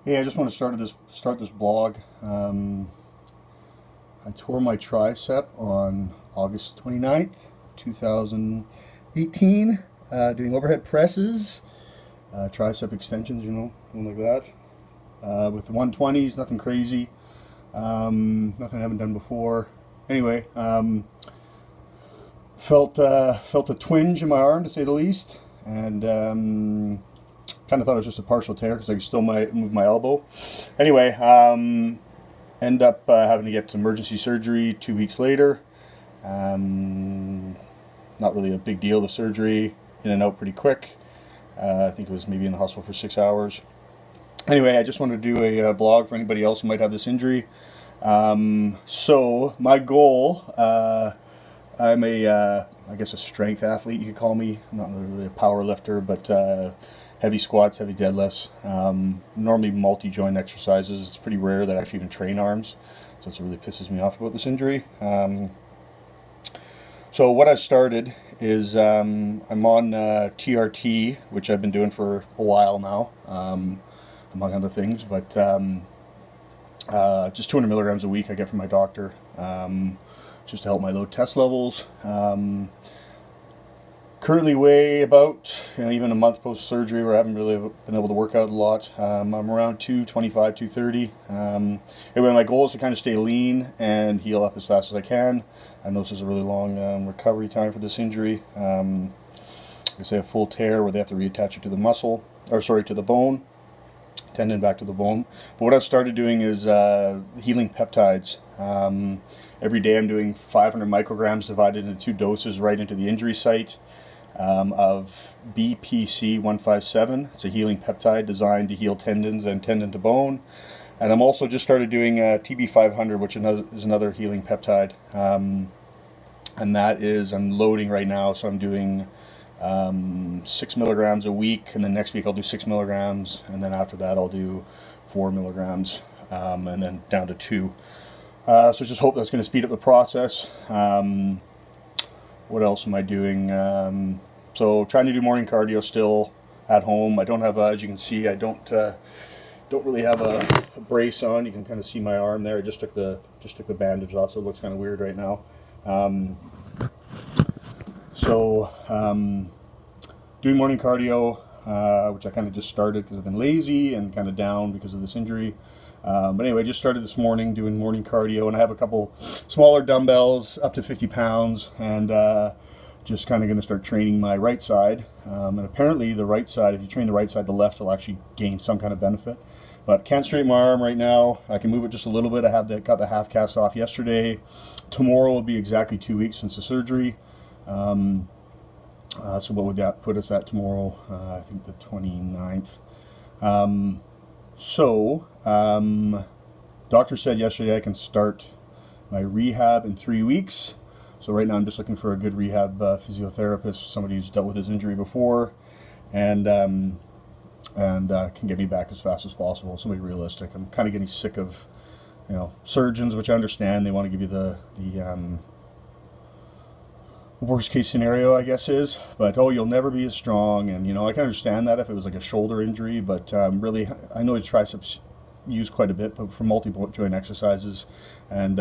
Hey, I just want to start this blog. I tore my tricep on August 29th, 2018, doing overhead presses, tricep extensions, something like that. With the 120s, nothing crazy, nothing I haven't done before. Anyway, felt a twinge in my arm, to say the least, and kind of thought it was just a partial tear because I still might move my elbow. Anyway, end up having to get emergency surgery 2 weeks later. Not really a big deal, the surgery, in and out pretty quick. I think it was maybe in the hospital for 6 hours. Anyway, I just wanted to do a blog for anybody else who might have this injury. So my goal, I'm I guess a strength athlete, you could call me. I'm not really a power lifter, but heavy squats, heavy deadlifts, normally multi-joint exercises. It's pretty rare that I actually even train arms, so that's what really pisses me off about this injury. So what I've started is I'm on TRT, which I've been doing for a while now, among other things, but just 200 milligrams a week I get from my doctor, just to help my low test levels. Currently weigh about, even a month post-surgery where I haven't really been able to work out a lot. I'm around 225, 230. Anyway, my goal is to kind of stay lean and heal up as fast as I can. I know this is a really long recovery time for this injury. They say a full tear where they have to reattach it to the muscle, or sorry, to the bone, tendon back to the bone. But what I've started doing is healing peptides. Every day I'm doing 500 micrograms divided into 2 doses right into the injury site. Of BPC-157. It's a healing peptide designed to heal tendons and tendon to bone. And I'm also just started doing TB which is another healing peptide. And that is, I'm loading right now, so I'm doing 6 milligrams a week, and then next week I'll do 6 milligrams, and then after that I'll do 4 milligrams, and then down to 2. So just hope that's going to speed up the process. What else am I doing? So trying to do morning cardio still at home. I don't have, as you can see, I don't really have a brace on. You can kind of see my arm there. I just took the bandage off, so it looks kind of weird right now. Doing morning cardio, which I kind of just started because I've been lazy and kind of down because of this injury. But anyway, I just started this morning doing morning cardio, and I have a couple smaller dumbbells up to 50 pounds, and just kind of going to start training my right side. And apparently the right side, if you train the right side, the left will actually gain some kind of benefit. But can't straighten my arm right now. I can move it just a little bit. Got the half cast off yesterday. Tomorrow will be exactly 2 weeks since the surgery. So what would that put us at tomorrow? I think the 29th. Doctor said yesterday I can start my rehab in 3 weeks. So right now I'm just looking for a good rehab physiotherapist, somebody who's dealt with his injury before, and can get me back as fast as possible. Somebody realistic. I'm kind of getting sick of, surgeons, which I understand. They want to give you the worst case scenario, I guess, is, but you'll never be as strong, and I can understand that if it was like a shoulder injury, but really, I know the triceps used quite a bit, but for multi-joint exercises, and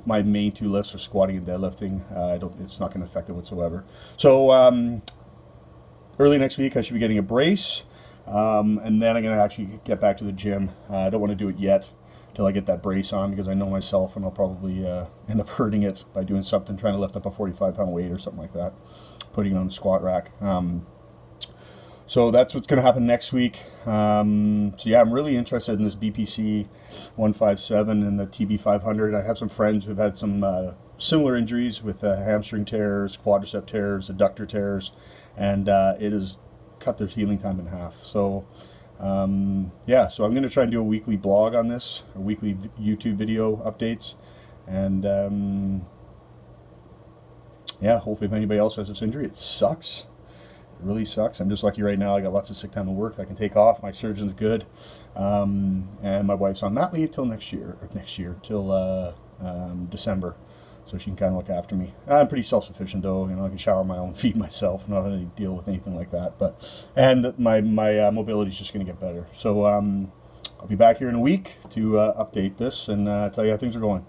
my main 2 lifts are squatting and deadlifting. It's not going to affect it whatsoever. So early next week I should be getting a brace, and then I'm going to actually get back to the gym. I don't want to do it yet till I get that brace on, because I know myself, and I'll probably end up hurting it by doing something, trying to lift up a 45-pound weight or something like that, putting it on the squat rack. So that's what's going to happen next week. So yeah, I'm really interested in this BPC-157 and the TB 500. I have some friends who've had some similar injuries with hamstring tears, quadricep tears, adductor tears, and it has cut their healing time in half. So yeah, so I'm going to try and do a weekly blog on this, a weekly YouTube video updates, and yeah, hopefully if anybody else has this injury, it sucks. It really sucks. I'm just lucky right now. I got lots of sick time at work I can take off. My surgeon's good, and my wife's on mat leave till next year, till December, so she can kind of look after me. I'm pretty self-sufficient though. I can shower my own, feed myself, not having to deal with anything like that. And my mobility is just going to get better. So I'll be back here in a week to update this and tell you how things are going.